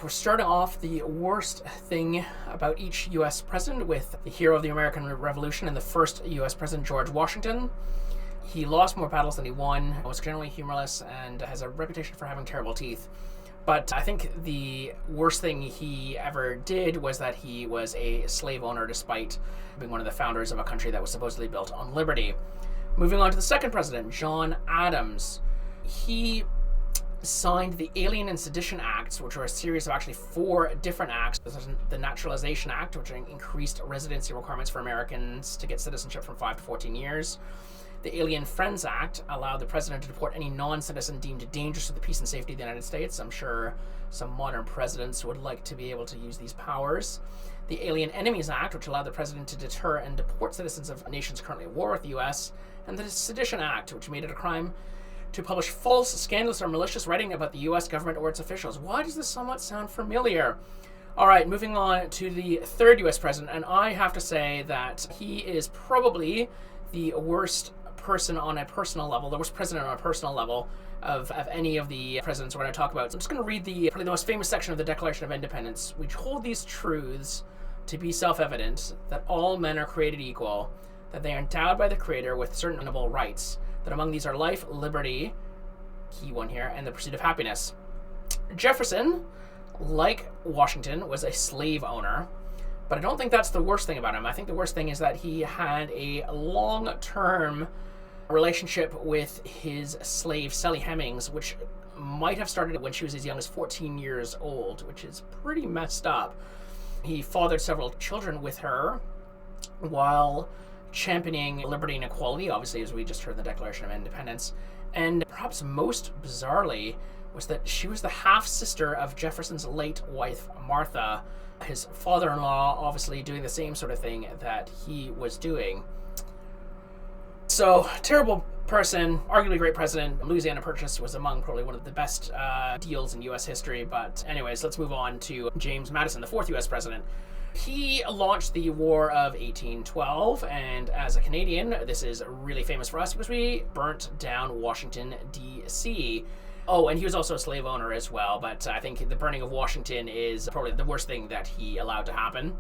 We're starting off the worst thing about each U.S. president with the hero of the American Revolution and the first U.S. president, George Washington. He lost more battles than he won, was generally humorless, and has a reputation for having terrible teeth. But I think the worst thing he ever did was that he was a slave owner, despite being one of the founders of a country that was supposedly built on liberty. Moving on to the second president, John Adams. He signed the Alien and Sedition Acts, which were a series of actually 4 different acts. The Naturalization Act, which increased residency requirements for Americans to get citizenship from 5 to 14 years. The Alien Friends Act allowed the president to deport any non-citizen deemed dangerous to the peace and safety of the United States. I'm sure some modern presidents would like to be able to use these powers. The Alien Enemies Act, which allowed the president to deter and deport citizens of nations currently at war with the U.S. And the Sedition Act, which made it a crime to publish false, scandalous, or malicious writing about the U.S. government or its officials. Why does this somewhat sound familiar? All right, moving on to the third U.S. president, and I have to say that he is probably the worst person on a personal level, the worst president on a personal level of any of the presidents we're going to talk about. So I'm just going to read probably the most famous section of the Declaration of Independence. We hold these truths to be self-evident, that all men are created equal, that they are endowed by the Creator with certain inalienable rights, that among these are life, liberty, key one here, and the pursuit of happiness. Jefferson, like Washington, was a slave owner, but I don't think that's the worst thing about him. I think the worst thing is that he had a long-term relationship with his slave, Sally Hemings, which might have started when she was as young as 14 years old, which is pretty messed up. He fathered several children with her while championing liberty and equality, obviously, as we just heard in the Declaration of Independence. And perhaps most bizarrely was that she was the half-sister of Jefferson's late wife, Martha, his father-in-law obviously doing the same sort of thing that he was doing. So, terrible person, arguably great president. Louisiana Purchase was among probably one of the best deals in U.S. history. But anyways, let's move on to James Madison, the fourth U.S. president. He launched the War of 1812, and as a Canadian, this is really famous for us because we burnt down Washington, D.C. Oh, and he was also a slave owner as well, but I think the burning of Washington is probably the worst thing that he allowed to happen.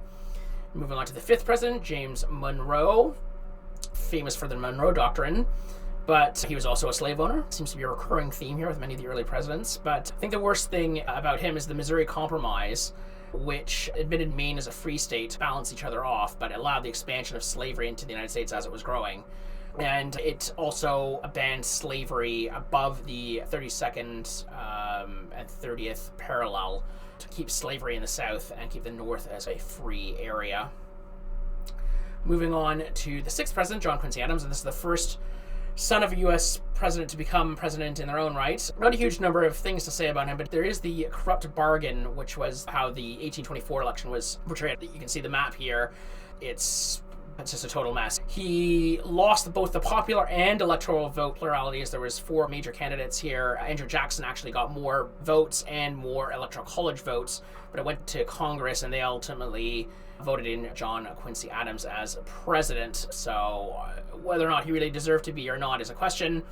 Moving on to the fifth president, James Monroe, famous for the Monroe Doctrine, but he was also a slave owner. Seems to be a recurring theme here with many of the early presidents, but I think the worst thing about him is the Missouri Compromise, which admitted Maine as a free state to balance each other off, but allowed the expansion of slavery into the United States as it was growing. And it also banned slavery above the 32nd and 30th parallel to keep slavery in the South and keep the North as a free area. Moving on to the sixth president, John Quincy Adams, and this is the first son of a U.S. president to become president in their own right. Not a huge number of things to say about him, but there is the corrupt bargain, which was how the 1824 election was portrayed. You can see the map here. It's just a total mess. He lost both the popular and electoral vote pluralities. There was 4 major candidates here. Andrew Jackson actually got more votes and more electoral college votes, but it went to Congress, and they ultimately voted in John Quincy Adams as president. So whether or not he really deserved to be or not is a question.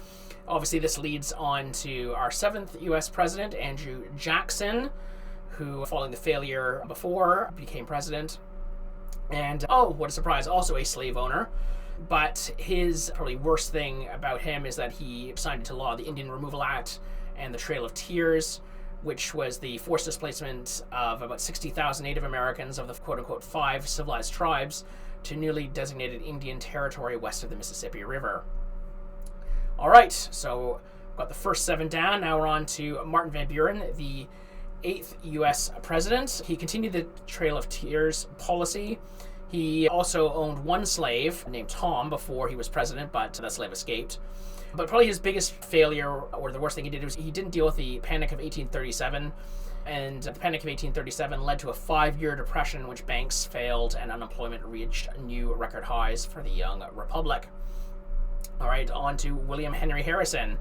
Obviously, this leads on to our 7th U.S. president, Andrew Jackson, who, following the failure before, became president. And, oh, what a surprise, also a slave owner. But his probably worst thing about him is that he signed into law the Indian Removal Act and the Trail of Tears, which was the forced displacement of about 60,000 Native Americans of the quote-unquote 5 civilized tribes to newly designated Indian territory west of the Mississippi River. All right, so we've got the first 7 down. Now we're on to Martin Van Buren, the 8th U.S. president. He continued the Trail of Tears policy. He also owned 1 slave named Tom before he was president, but that slave escaped. But probably his biggest failure, or the worst thing he did, was he didn't deal with the Panic of 1837. And the Panic of 1837 led to a 5-year depression in which banks failed and unemployment reached new record highs for the young republic. All right, on to William Henry Harrison.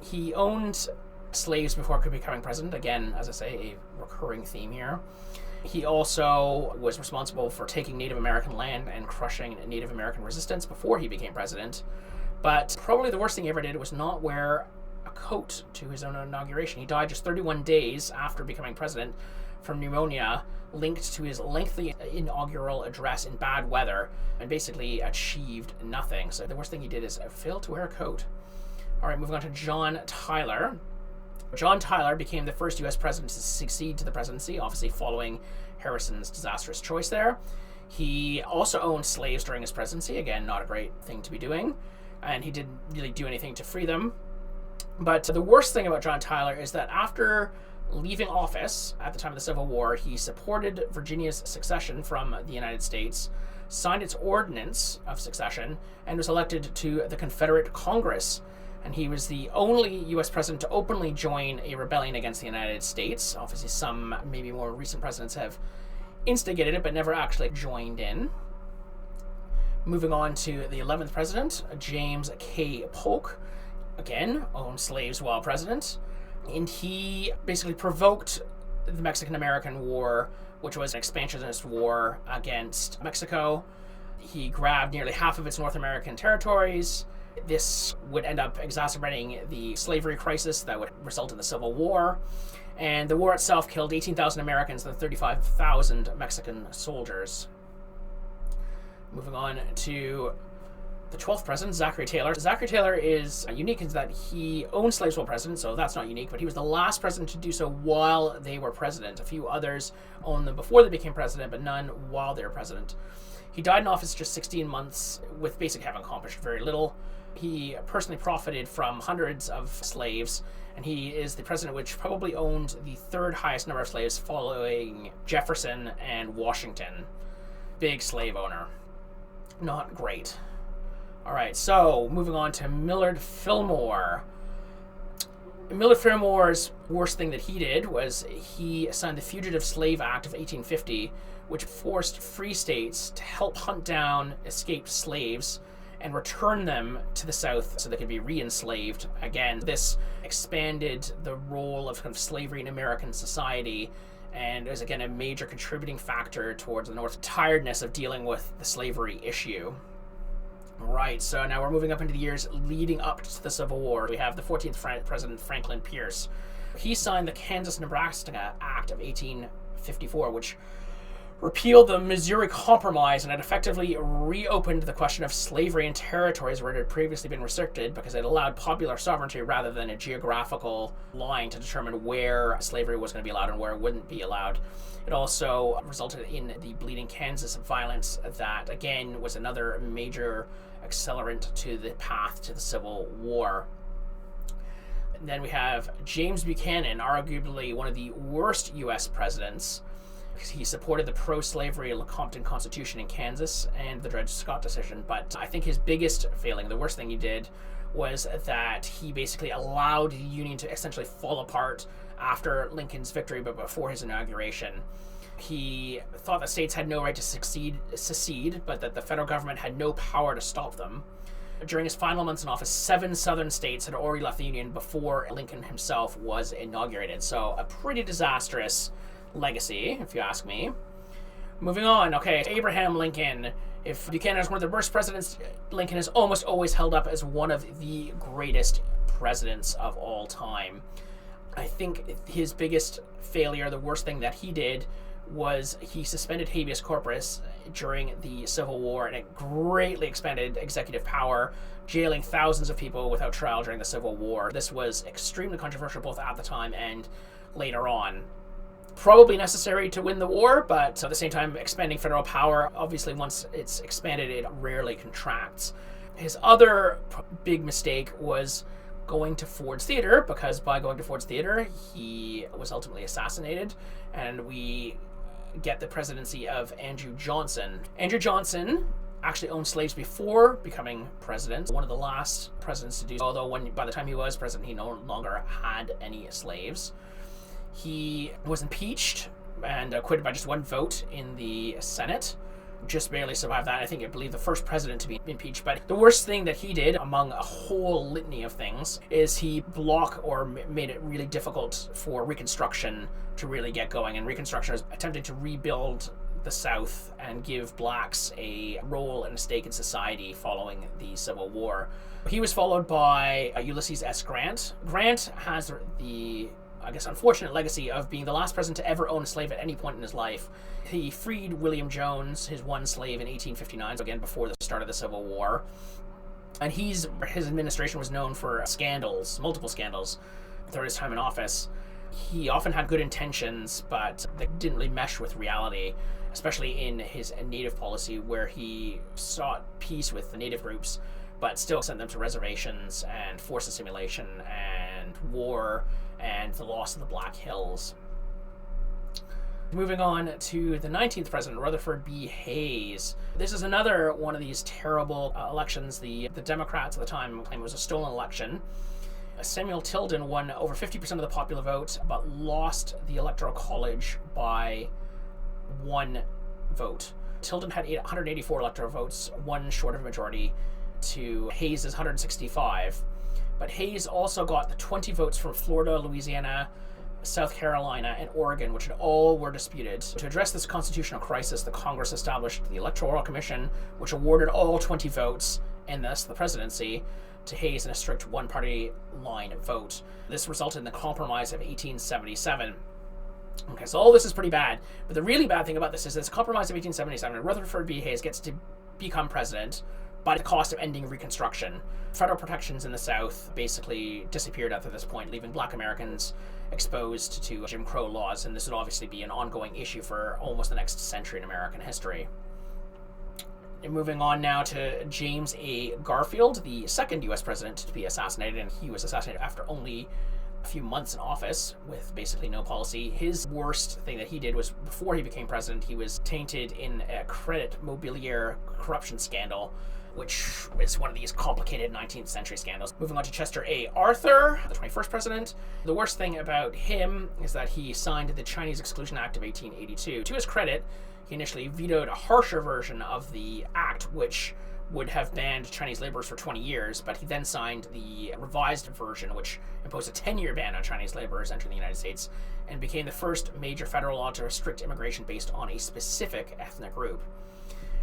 He owned slaves before becoming president. Again, as I say, a recurring theme here. He also was responsible for taking Native American land and crushing Native American resistance before he became president. But probably the worst thing he ever did was not wear a coat to his own inauguration. He died just 31 days after becoming president from pneumonia, linked to his lengthy inaugural address in bad weather, and basically achieved nothing. So the worst thing he did is fail to wear a coat. All right, moving on to John Tyler. John Tyler became the first U.S. president to succeed to the presidency, obviously following Harrison's disastrous choice there. He also owned slaves during his presidency. Again, not a great thing to be doing. And he didn't really do anything to free them. But the worst thing about John Tyler is that after leaving office at the time of the Civil War, he supported Virginia's secession from the United States, signed its ordinance of secession, and was elected to the Confederate Congress. And he was the only U.S. president to openly join a rebellion against the United States. Obviously, some maybe more recent presidents have instigated it, but never actually joined in. Moving on to the 11th president, James K. Polk. Again, owned slaves while president. And he basically provoked the Mexican-American War, which was an expansionist war against Mexico. He grabbed nearly half of its North American territories. This would end up exacerbating the slavery crisis that would result in the Civil War. And the war itself killed 18,000 Americans and 35,000 Mexican soldiers. Moving on to the 12th president, Zachary Taylor. Zachary Taylor is unique in that he owned slaves while president, so that's not unique, but he was the last president to do so while they were president. A few others owned them before they became president, but none while they were president. He died in office just 16 months, with basically having accomplished very little. He personally profited from hundreds of slaves, and he is the president which probably owned the third highest number of slaves following Jefferson and Washington. Big slave owner. Not great. All right, so moving on to Millard Fillmore. Millard Fillmore's worst thing that he did was he signed the Fugitive Slave Act of 1850, which forced free states to help hunt down escaped slaves and return them to the South so they could be re-enslaved. Again, this expanded the role of kind of slavery in American society, and it was again a major contributing factor towards the North's tiredness of dealing with the slavery issue. Right, so now we're moving up into the years leading up to the Civil War. We have the 14th President Franklin Pierce. He signed the Kansas-Nebraska Act of 1854, which repealed the Missouri Compromise, and it effectively reopened the question of slavery in territories where it had previously been restricted, because it allowed popular sovereignty rather than a geographical line to determine where slavery was going to be allowed and where it wouldn't be allowed. It also resulted in the Bleeding Kansas violence that, again, was another major accelerant to the path to the Civil War. And then we have James Buchanan, arguably one of the worst U.S. presidents. He supported the pro-slavery Lecompton Constitution in Kansas and the Dred Scott decision, but I think his biggest failing, the worst thing he did, was that he basically allowed the Union to essentially fall apart after Lincoln's victory, but before his inauguration. He thought that states had no right to secede, but that the federal government had no power to stop them. During his final months in office, 7 southern states had already left the Union before Lincoln himself was inaugurated. So a pretty disastrous legacy, if you ask me. Moving on, okay, Abraham Lincoln. If Buchanan is one of the worst presidents, Lincoln is almost always held up as one of the greatest presidents of all time. I think his biggest failure, the worst thing that he did, was he suspended habeas corpus during the Civil War, and it greatly expanded executive power, jailing thousands of people without trial during the Civil War. This was extremely controversial both at the time and later on. Probably necessary to win the war, but at the same time, expanding federal power, obviously once it's expanded, it rarely contracts. His other big mistake was going to Ford's Theater, because by going to Ford's Theater, he was ultimately assassinated, and we get the presidency of Andrew Johnson. Andrew Johnson actually owned slaves before becoming president, one of the last presidents to do so, although by the time he was president, he no longer had any slaves. He was impeached and acquitted by just one vote in the Senate. Just barely survived that. I believe the first president to be impeached. But the worst thing that he did, among a whole litany of things, is he blocked or made it really difficult for Reconstruction to really get going. And Reconstruction was attempting to rebuild the South and give blacks a role and a stake in society following the Civil War. He was followed by Ulysses S. Grant. Grant has the I guess, unfortunate legacy of being the last president to ever own a slave at any point in his life. He freed William Jones, his one slave, in 1859, so again before the start of the Civil War. And his administration was known for scandals, multiple scandals, throughout his time in office. He often had good intentions, but they didn't really mesh with reality, especially in his native policy, where he sought peace with the native groups, but still sent them to reservations and forced assimilation and war and the loss of the Black Hills. Moving on to the 19th president, Rutherford B. Hayes. This is another one of these terrible elections. The Democrats at the time claimed it was a stolen election. Samuel Tilden won over 50% of the popular vote, but lost the Electoral College by 1 vote. Tilden had 184 electoral votes, one short of a majority to Hayes' 165. But Hayes also got the 20 votes from Florida, Louisiana, South Carolina, and Oregon, which all were disputed. To address this constitutional crisis, the Congress established the Electoral Commission, which awarded all 20 votes, and thus the presidency, to Hayes in a strict one-party line vote. This resulted in the Compromise of 1877. Okay, so all this is pretty bad, but the really bad thing about this is this Compromise of 1877, Rutherford B. Hayes gets to become president, but at the cost of ending Reconstruction. Federal protections in the South basically disappeared after this point, leaving Black Americans exposed to Jim Crow laws, and this would obviously be an ongoing issue for almost the next century in American history. And moving on now to James A. Garfield, the second U.S. president to be assassinated, and he was assassinated after only a few months in office with basically no policy. His worst thing that he did was, before he became president, he was tainted in a credit mobilier corruption scandal, which is one of these complicated 19th century scandals. Moving on to Chester A. Arthur, the 21st president. The worst thing about him is that he signed the Chinese Exclusion Act of 1882. To his credit, he initially vetoed a harsher version of the act, which would have banned Chinese laborers for 20 years, but he then signed the revised version, which imposed a 10-year ban on Chinese laborers entering the United States, and became the first major federal law to restrict immigration based on a specific ethnic group.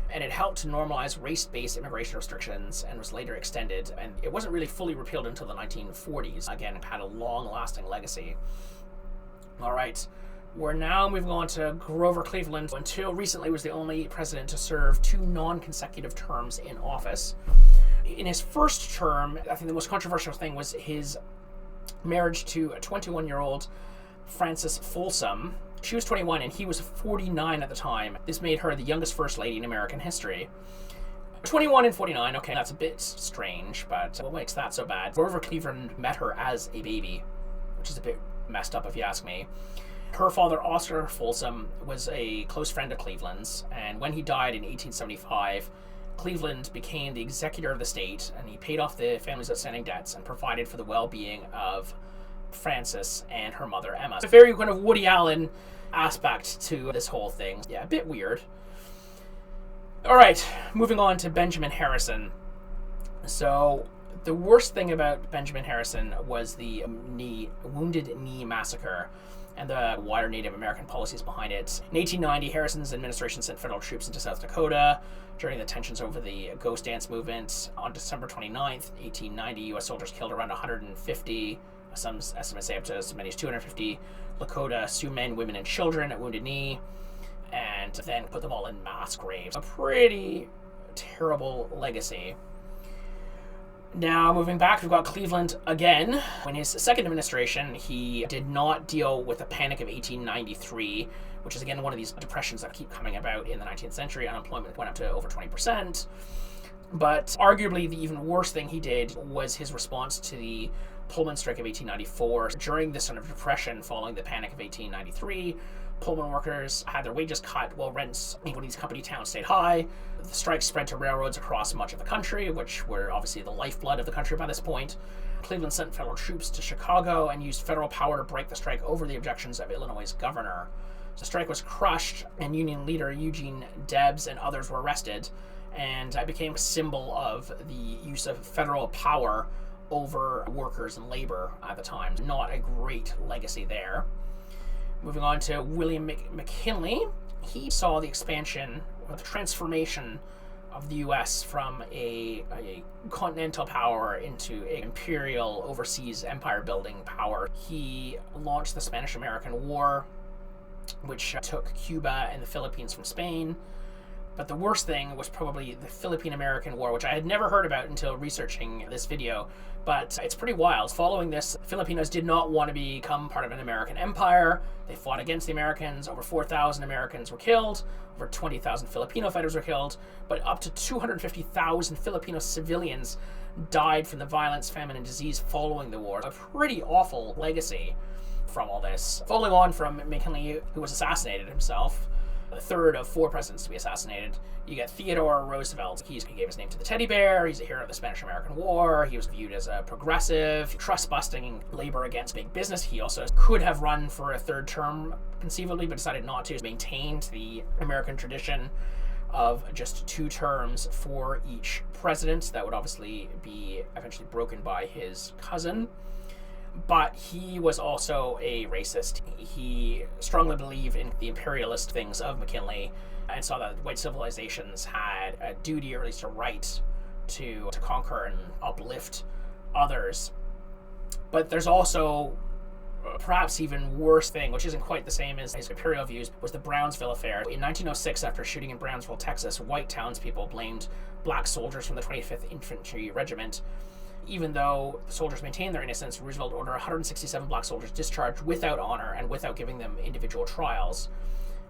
And it helped to normalize race-based immigration restrictions and was later extended, and it wasn't really fully repealed until the 1940s. Again, it had a long-lasting legacy. All right. We're now moving on to Grover Cleveland. Until recently, was the only president to serve 2 non-consecutive terms in office. In his first term, I think the most controversial thing was his marriage to a 21-year-old Frances Folsom. She was 21 and he was 49 at the time. This made her the youngest first lady in American history. 21 and 49, okay, that's a bit strange, but what makes that so bad? Grover Cleveland met her as a baby, which is a bit messed up if you ask me. Her father, Oscar Folsom, was a close friend of Cleveland's, and when he died in 1875, Cleveland became the executor of the state, and he paid off the family's outstanding debts and provided for the well-being of Frances and her mother, Emma. It's a very kind of Woody Allen aspect to this whole thing. Yeah, a bit weird. All right, moving on to Benjamin Harrison. So the worst thing about Benjamin Harrison was the Wounded Knee Massacre and the wider Native American policies behind it. In 1890, Harrison's administration sent federal troops into South Dakota during the tensions over the Ghost Dance movement. On December 29th, 1890, U.S. soldiers killed around 150, some estimates say up to as many as 250, Lakota Sioux men, women, and children at Wounded Knee, and then put them all in mass graves. A pretty terrible legacy. Now, moving back, we've got Cleveland again. In his second administration, he did not deal with the Panic of 1893, which is again one of these depressions that keep coming about in the 19th century. Unemployment went up to over 20%. But arguably the even worse thing he did was his response to the Pullman strike of 1894. During this sort of depression following the Panic of 1893, Pullman workers had their wages cut while rents in these company towns stayed high. The strike spread to railroads across much of the country, which were obviously the lifeblood of the country by this point. Cleveland sent federal troops to Chicago and used federal power to break the strike over the objections of Illinois' governor. The strike was crushed, and union leader Eugene Debs and others were arrested, and it became a symbol of the use of federal power over workers and labor at the time. Not a great legacy there. Moving on to William McKinley, he saw the expansion or the transformation of the US from a continental power into an imperial overseas empire building power. He launched the Spanish-American War, which took Cuba and the Philippines from Spain. But the worst thing was probably the Philippine-American War, which I had never heard about until researching this video. But it's pretty wild. Following this, Filipinos did not want to become part of an American empire. They fought against the Americans. Over 4,000 Americans were killed. Over 20,000 Filipino fighters were killed. But up to 250,000 Filipino civilians died from the violence, famine, and disease following the war. A pretty awful legacy from all this. Following on from McKinley, who was assassinated himself, the third of 4 presidents to be assassinated, you get Theodore Roosevelt. He gave his name to the teddy bear. He's a hero of the Spanish-American War. He was viewed as a progressive, trust-busting labor against big business. He also could have run for a 3rd term, conceivably, but decided not to. He maintained the American tradition of just 2 terms for each president. That would obviously be eventually broken by his cousin. But he was also a racist. He strongly believed in the imperialist things of McKinley and saw that white civilizations had a duty, or at least a right, to conquer and uplift others. But there's also perhaps even worse thing, which isn't quite the same as his imperial views, was the Brownsville affair. In 1906, after shooting in Brownsville, Texas, white townspeople blamed black soldiers from the 25th Infantry Regiment. Even though the soldiers maintained their innocence, Roosevelt ordered 167 black soldiers discharged without honor and without giving them individual trials.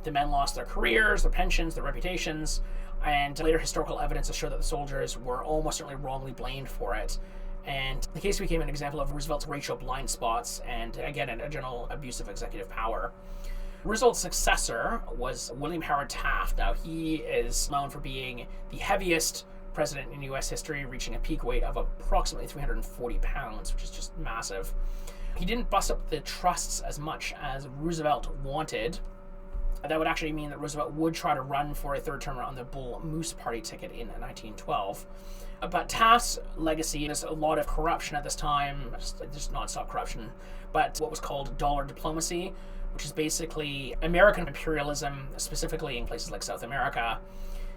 The men lost their careers, their pensions, their reputations, and later historical evidence showed that the soldiers were almost certainly wrongly blamed for it. And the case became an example of Roosevelt's racial blind spots and, again, a general abuse of executive power. Roosevelt's successor was William Howard Taft. Now, he is known for being the heaviest president in U.S. history, reaching a peak weight of approximately 340 pounds, which is just massive. He didn't bust up the trusts as much as Roosevelt wanted. That would actually mean that Roosevelt would try to run for a 3rd term on the Bull Moose Party ticket in 1912. But Taft's legacy is a lot of corruption at this time, just non-stop corruption, but what was called dollar diplomacy, which is basically American imperialism, specifically in places like South America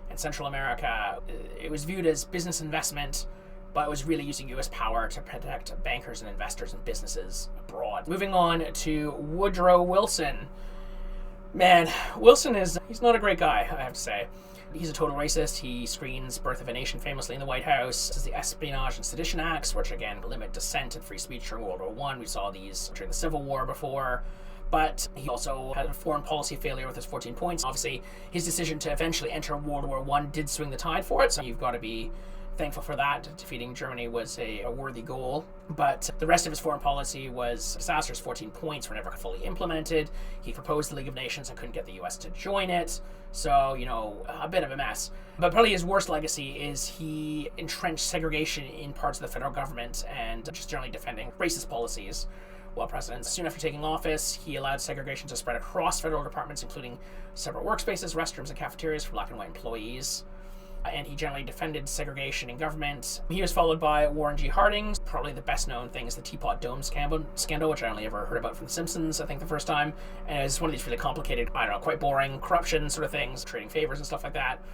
and Central America. It was viewed as business investment, but it was really using U.S. power to protect bankers and investors and businesses abroad. Moving on to Woodrow Wilson. Man, he's not a great guy, I have to say. He's a total racist. He screens Birth of a Nation famously in the White House. This is the Espionage and Sedition Acts, which again limit dissent and free speech during World War I. We saw these during the Civil War before. But he also had a foreign policy failure with his 14 points. Obviously, his decision to eventually enter World War I did swing the tide for it, so you've got to be thankful for that. Defeating Germany was a worthy goal. But the rest of his foreign policy was disastrous. 14 points were never fully implemented. He proposed the League of Nations and couldn't get the U.S. to join it. So, a bit of a mess. But probably his worst legacy is he entrenched segregation in parts of the federal government and just generally defending racist policies while president. Soon after taking office, he allowed segregation to spread across federal departments, including separate workspaces, restrooms, and cafeterias for black and white employees. And he generally defended segregation in government. He was followed by Warren G. Harding. Probably the best known thing is the Teapot Dome scandal, which I only ever heard about from The Simpsons, I think, the first time. And it's one of these really complicated, quite boring corruption sort of things, trading favors and stuff like that.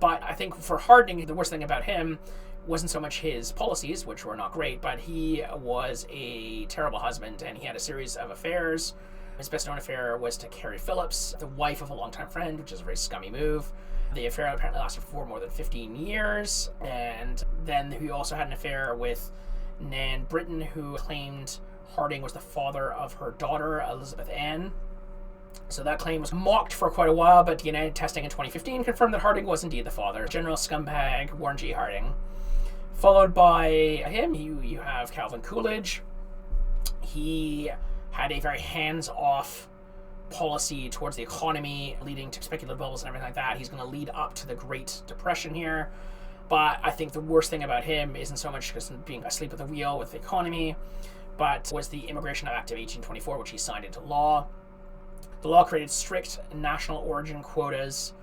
But I think for Harding, the worst thing about him wasn't so much his policies, which were not great, but he was a terrible husband and he had a series of affairs. His best known affair was to Carrie Phillips, the wife of a longtime friend, which is a very scummy move. The affair apparently lasted for more than 15 years. And then he also had an affair with Nan Britton, who claimed Harding was the father of her daughter, Elizabeth Ann. So that claim was mocked for quite a while, but DNA testing in 2015 confirmed that Harding was indeed the father. General scumbag Warren G. Harding. Followed by him, you have Calvin Coolidge. He had a very hands-off policy towards the economy, leading to speculative bubbles and everything like that. He's going to lead up to the Great Depression here. But I think the worst thing about him isn't so much just being asleep at the wheel with the economy, but was the Immigration Act of 1824, which he signed into law. The law created strict national origin quotas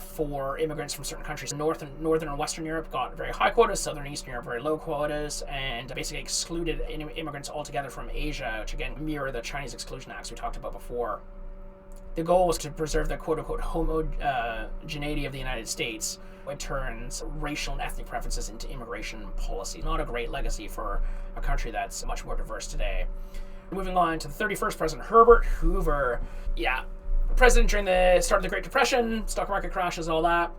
for immigrants from certain countries. Northern and Western Europe got very high quotas, Southern and Eastern Europe very low quotas, and basically excluded immigrants altogether from Asia, which again mirror the Chinese Exclusion Acts we talked about before. The goal was to preserve the quote-unquote homogeneity of the United States. It turns racial and ethnic preferences into immigration policy. Not a great legacy for a country that's much more diverse today. Moving on to the 31st President Herbert Hoover. Yeah, president during the start of the Great Depression, stock market crashes, all that.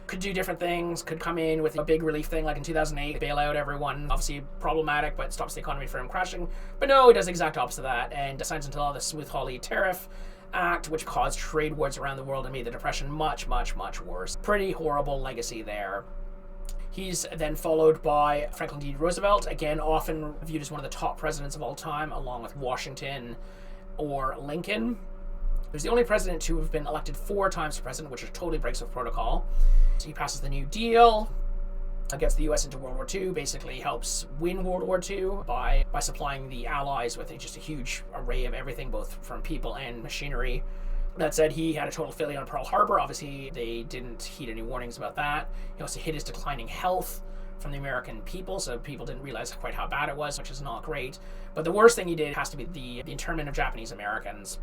Could do different things, could come in with a big relief thing like in 2008, bail out everyone. Obviously problematic, but stops the economy from crashing. But no, he does the exact opposite of that and signs into law the Smoot-Hawley Tariff Act, which caused trade wars around the world and made the Depression much, much, much worse. Pretty horrible legacy there. He's then followed by Franklin D. Roosevelt, again often viewed as one of the top presidents of all time, along with Washington or Lincoln. He was the only president to have been elected 4 times to president, which totally breaks with protocol. So he passes the New Deal, gets the U.S. into World War II, basically helps win World War II by supplying the Allies with just a huge array of everything, both from people and machinery. That said, he had a total failure on Pearl Harbor. Obviously, they didn't heed any warnings about that. He also hid his declining health from the American people, so people didn't realize quite how bad it was, which is not great. But the worst thing he did has to be the internment of Japanese Americans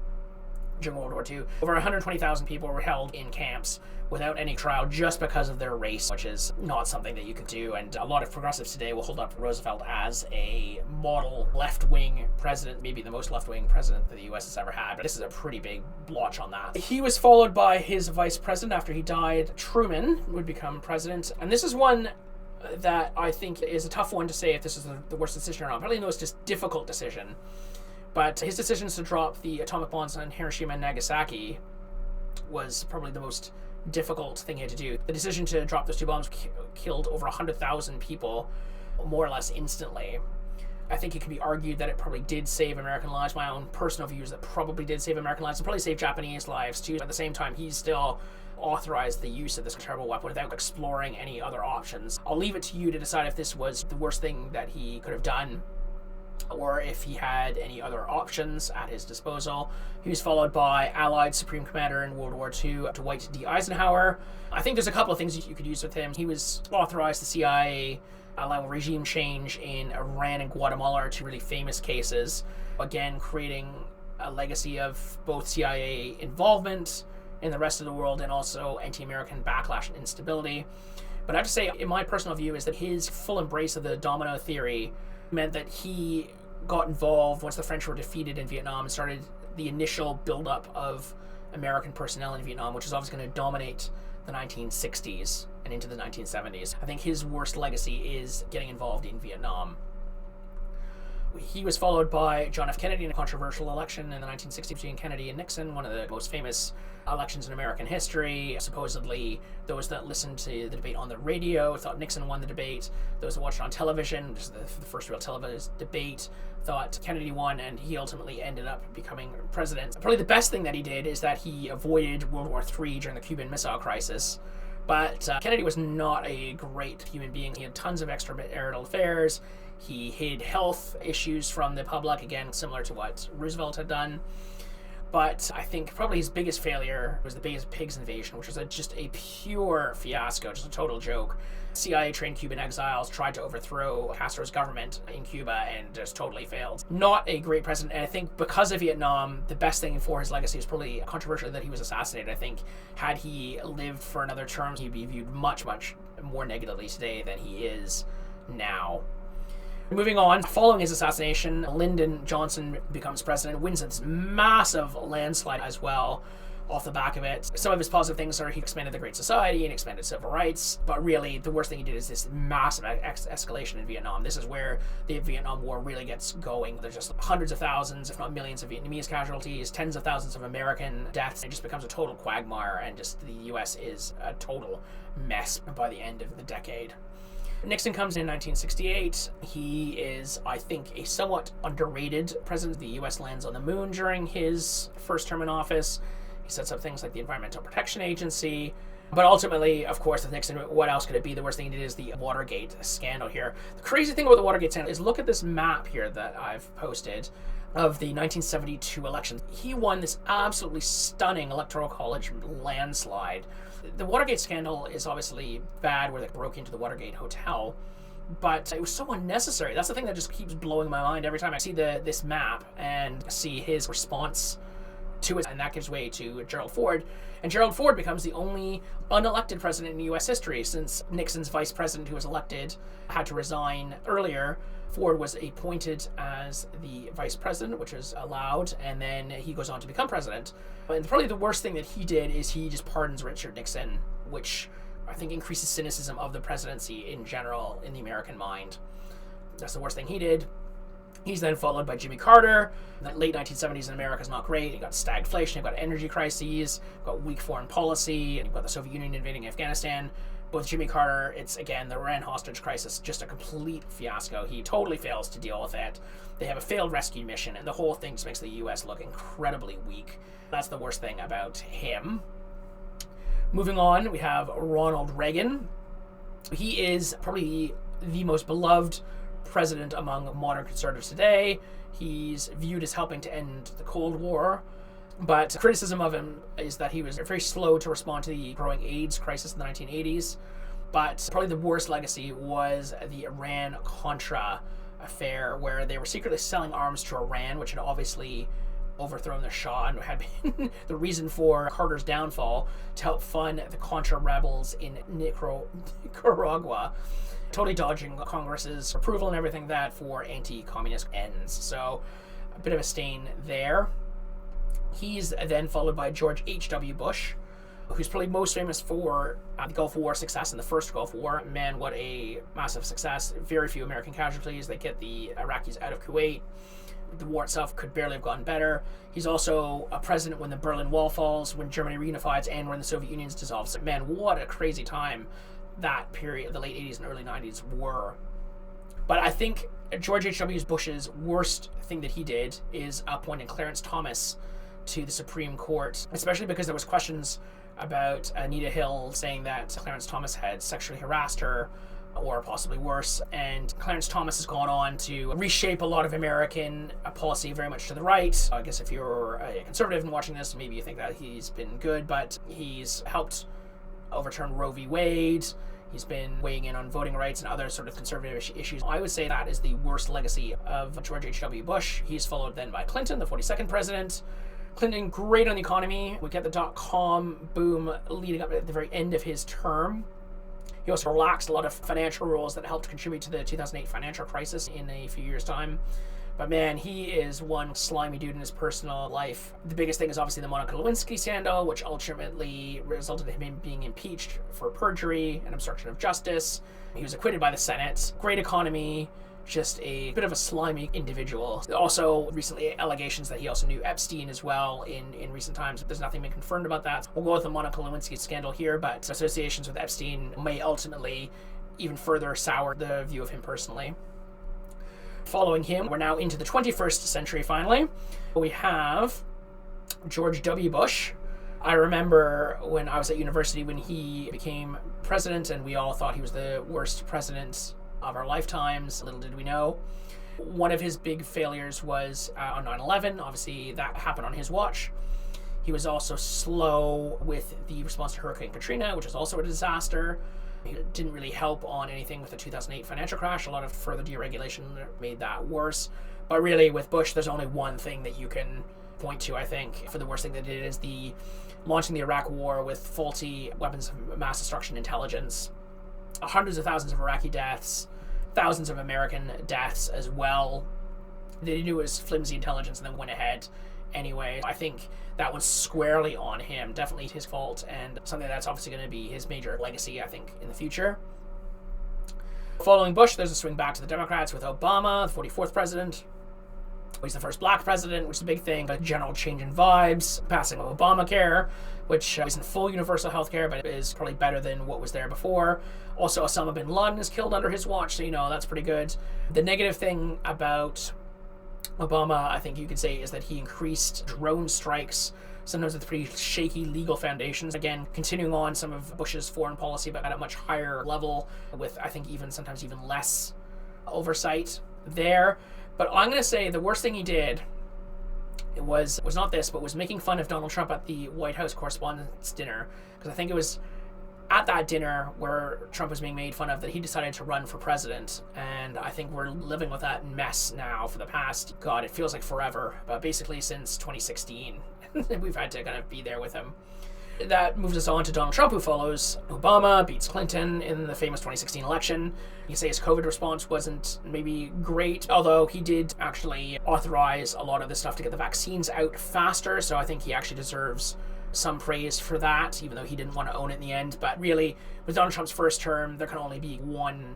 during World War II. Over 120,000 people were held in camps without any trial just because of their race, which is not something that you can do. And a lot of progressives today will hold up Roosevelt as a model left-wing president, maybe the most left-wing president that the U.S. has ever had. But this is a pretty big blotch on that. He was followed by his vice president after he died. Truman would become president. And this is one that I think is a tough one to say if this is the worst decision or not. Probably the most just difficult decision. But his decisions to drop the atomic bombs on Hiroshima and Nagasaki was probably the most difficult thing he had to do. The decision to drop those 2 bombs killed over 100,000 people, more or less instantly. I think it can be argued that it probably did save American lives. My own personal view is that probably did save American lives and probably saved Japanese lives too. At the same time, he's still authorized the use of this terrible weapon without exploring any other options. I'll leave it to you to decide if this was the worst thing that he could have done, or if he had any other options at his disposal. He was followed by Allied Supreme Commander in World War II, Dwight D. Eisenhower. I think there's a couple of things you could use with him. He was authorized the CIA, allowing regime change in Iran and Guatemala are 2 really famous cases. Again, creating a legacy of both CIA involvement in the rest of the world and also anti-American backlash and instability. But I have to say, in my personal view, is that his full embrace of the domino theory meant that he got involved once the French were defeated in Vietnam and started the initial buildup of American personnel in Vietnam, which is obviously going to dominate the 1960s and into the 1970s. I think his worst legacy is getting involved in Vietnam. He was followed by John F. Kennedy in a controversial election in the 1960s between Kennedy and Nixon, one of the most famous elections in American history. Supposedly, those that listened to the debate on the radio thought Nixon won the debate. Those that watched it on television, which is the first real televised debate, thought Kennedy won, and he ultimately ended up becoming president. Probably the best thing that he did is that he avoided World War III during the Cuban Missile Crisis. But Kennedy was not a great human being. He had tons of extramarital affairs. He hid health issues from the public, again, similar to what Roosevelt had done. But I think probably his biggest failure was the biggest pigs invasion, which was just a pure fiasco, just a total joke. CIA-trained Cuban exiles tried to overthrow Castro's government in Cuba and just totally failed. Not a great president, and I think because of Vietnam, the best thing for his legacy is probably controversial that he was assassinated. I think had he lived for another term, he'd be viewed much, much more negatively today than he is now. Moving on, following his assassination, Lyndon Johnson becomes president, wins this massive landslide as well off the back of it. Some of his positive things are he expanded the Great Society and expanded civil rights, but really the worst thing he did is this massive escalation in Vietnam. This is where the Vietnam War really gets going. There's just hundreds of thousands, if not millions, of Vietnamese casualties, tens of thousands of American deaths. It just becomes a total quagmire, and just the U.S. is a total mess by the end of the decade. Nixon comes in 1968. He is, I think, a somewhat underrated president. The U.S. lands on the moon during his first term in office. He sets up things like the Environmental Protection Agency. But ultimately, of course, with Nixon, what else could it be? The worst thing he did is the Watergate scandal here. The crazy thing about the Watergate scandal is look at this map here that I've posted of the 1972 election. He won this absolutely stunning Electoral College landslide. The Watergate scandal is obviously bad, where they broke into the Watergate Hotel, but it was so unnecessary. That's the thing that just keeps blowing my mind every time I see this map and see his response to it, and that gives way to Gerald Ford. And Gerald Ford becomes the only unelected president in U.S. history, since Nixon's vice president, who was elected, had to resign earlier. Ford was appointed as the vice president, which was allowed, and then he goes on to become president. And probably the worst thing that he did is he just pardons Richard Nixon, which I think increases cynicism of the presidency in general in the American mind. That's the worst thing he did. He's then followed by Jimmy Carter. The late 1970s in America is not great. You've got stagflation, you've got energy crises, you've got weak foreign policy, and you've got the Soviet Union invading Afghanistan. With Jimmy Carter, it's, again, the Iran hostage crisis, just a complete fiasco. He totally fails to deal with it. They have a failed rescue mission, and the whole thing just makes the U.S. look incredibly weak. That's the worst thing about him. Moving on, we have Ronald Reagan. He is probably the most beloved president among modern conservatives today. He's viewed as helping to end the Cold War, but criticism of him is that he was very slow to respond to the growing AIDS crisis in the 1980s. But probably the worst legacy was the Iran-Contra affair, where they were secretly selling arms to Iran, which had obviously overthrown the Shah and had been the reason for Carter's downfall, to help fund the Contra rebels in Nicaragua, totally dodging Congress's approval and everything that for anti-communist ends. So a bit of a stain there. He's then followed by George H.W. Bush, who's probably most famous for the Gulf War success in the first Gulf War. Man, what a massive success. Very few American casualties. They get the Iraqis out of Kuwait. The war itself could barely have gone better. He's also a president when the Berlin Wall falls, when Germany reunifies, and when the Soviet Union dissolves. So, man, what a crazy time that period, the late 80s and early 90s, were. But I think George H.W. Bush's worst thing that he did is appointing Clarence Thomas to the Supreme Court, especially because there was questions about Anita Hill saying that Clarence Thomas had sexually harassed her, or possibly worse. And Clarence Thomas has gone on to reshape a lot of American policy very much to the right. I guess if you're a conservative and watching this, maybe you think that he's been good, but he's helped overturn Roe v. Wade. He's been weighing in on voting rights and other sort of conservative issues. I would say that is the worst legacy of George H.W. Bush. He's followed then by Clinton, the 42nd president. Clinton, great on the economy. We get the dot-com boom leading up at the very end of his term. He also relaxed a lot of financial rules that helped contribute to the 2008 financial crisis in a few years' time. But man, he is one slimy dude in his personal life. The biggest thing is obviously the Monica Lewinsky scandal, which ultimately resulted in him being impeached for perjury and obstruction of justice. He was acquitted by the Senate. Great economy, just a bit of a slimy individual. Also, recently allegations that he also knew Epstein as well in recent times. There's nothing been confirmed about that. We'll go with the Monica Lewinsky scandal here, but associations with Epstein may ultimately even further sour the view of him personally. Following him, we're now into the 21st century finally. We have George W. Bush. I remember when I was at university when he became president, and we all thought he was the worst president of our lifetimes. Little did we know. One of his big failures was on 9/11. Obviously, that happened on his watch. He was also slow with the response to Hurricane Katrina, which was also a disaster. He didn't really help on anything with the 2008 financial crash. A lot of further deregulation made that worse. But really, with Bush, there's only one thing that you can point to, I think, for the worst thing that it is the launching the Iraq war with faulty weapons of mass destruction intelligence. Hundreds of thousands of Iraqi deaths, thousands of American deaths as well. They knew it was flimsy intelligence and then went ahead anyway. I think that was squarely on him, definitely his fault, and something that's obviously going to be his major legacy, I think, in the future. Following Bush, there's a swing back to the Democrats with Obama, the 44th president. He's the first black president, which is a big thing. A general change in vibes, passing of Obamacare, which isn't full universal health care, but is probably better than what was there before. Also, Osama bin Laden is killed under his watch, so that's pretty good. The negative thing about Obama, I think you could say, is that he increased drone strikes, sometimes with pretty shaky legal foundations. Again, continuing on some of Bush's foreign policy, but at a much higher level with, I think, sometimes even less oversight there. But I'm going to say the worst thing he did was not this, but was making fun of Donald Trump at the White House Correspondents' Dinner. Because I think it was at that dinner where Trump was being made fun of that he decided to run for president. And I think we're living with that mess now for the past, God, it feels like forever, but basically since 2016. we've had to kind of be there with him. That moves us on to Donald Trump, who follows Obama, beats Clinton in the famous 2016 election. You say his COVID response wasn't maybe great, although he did actually authorize a lot of this stuff to get the vaccines out faster, so I think he actually deserves some praise for that, even though he didn't want to own it in the end. But really, with Donald Trump's first term, there can only be one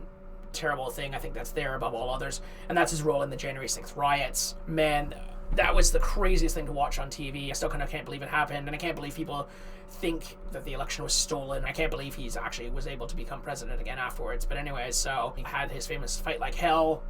terrible thing I think that's there above all others, and that's his role in the January 6th riots. Man, that was the craziest thing to watch on TV. I still kind of can't believe it happened, and I can't believe people think that the election was stolen. I can't believe he's actually was able to become president again afterwards. But anyways, so he had his famous fight like hell,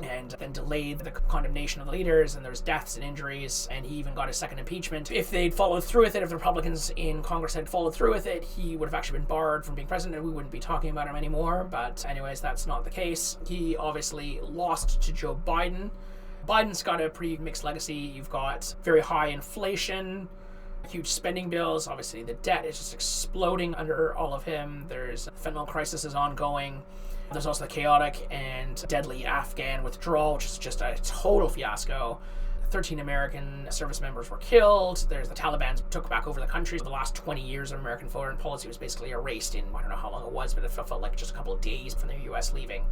and then delayed the condemnation of the leaders, and there was deaths and injuries, and he even got a second impeachment. If they'd followed through with it, if the Republicans in Congress had followed through with it, he would have actually been barred from being president, and we wouldn't be talking about him anymore. But anyways, that's not the case. He obviously lost to Joe Biden. Biden's got a pretty mixed legacy. You've got very high inflation, huge spending bills. Obviously, the debt is just exploding under all of him. There's fentanyl crisis is ongoing. There's also the chaotic and deadly Afghan withdrawal, which is just a total fiasco. 13 American service members were killed. There's the Taliban took back over the country. The last 20 years of American foreign policy was basically erased in, I don't know how long it was, but it felt like just a couple of days from the US leaving.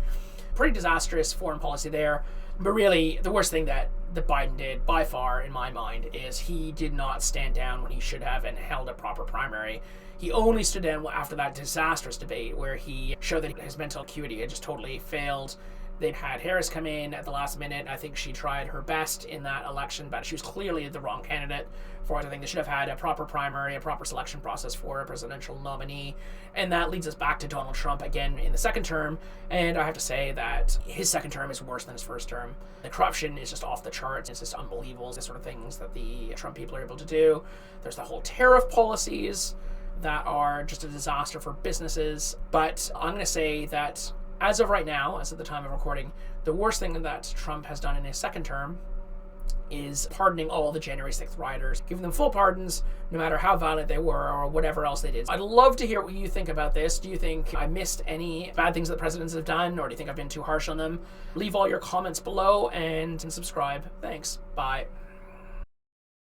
Pretty disastrous foreign policy there. But really, the worst thing that Biden did, by far, in my mind, is he did not stand down when he should have and held a proper primary. He only stood down after that disastrous debate where he showed that his mental acuity had just totally failed. They'd had Harris come in at the last minute. I think she tried her best in that election, but she was clearly the wrong candidate for it. I think they should have had a proper primary, a proper selection process for a presidential nominee. And that leads us back to Donald Trump again in the second term. And I have to say that his second term is worse than his first term. The corruption is just off the charts. It's just unbelievable, the sort of things that the Trump people are able to do. There's the whole tariff policies that are just a disaster for businesses. But I'm going to say that as of right now, as of the time of recording, the worst thing that Trump has done in his second term is pardoning all the January 6th rioters, giving them full pardons, no matter how violent they were or whatever else they did. I'd love to hear what you think about this. Do you think I missed any bad things that presidents have done, or do you think I've been too harsh on them? Leave all your comments below and subscribe. Thanks. Bye.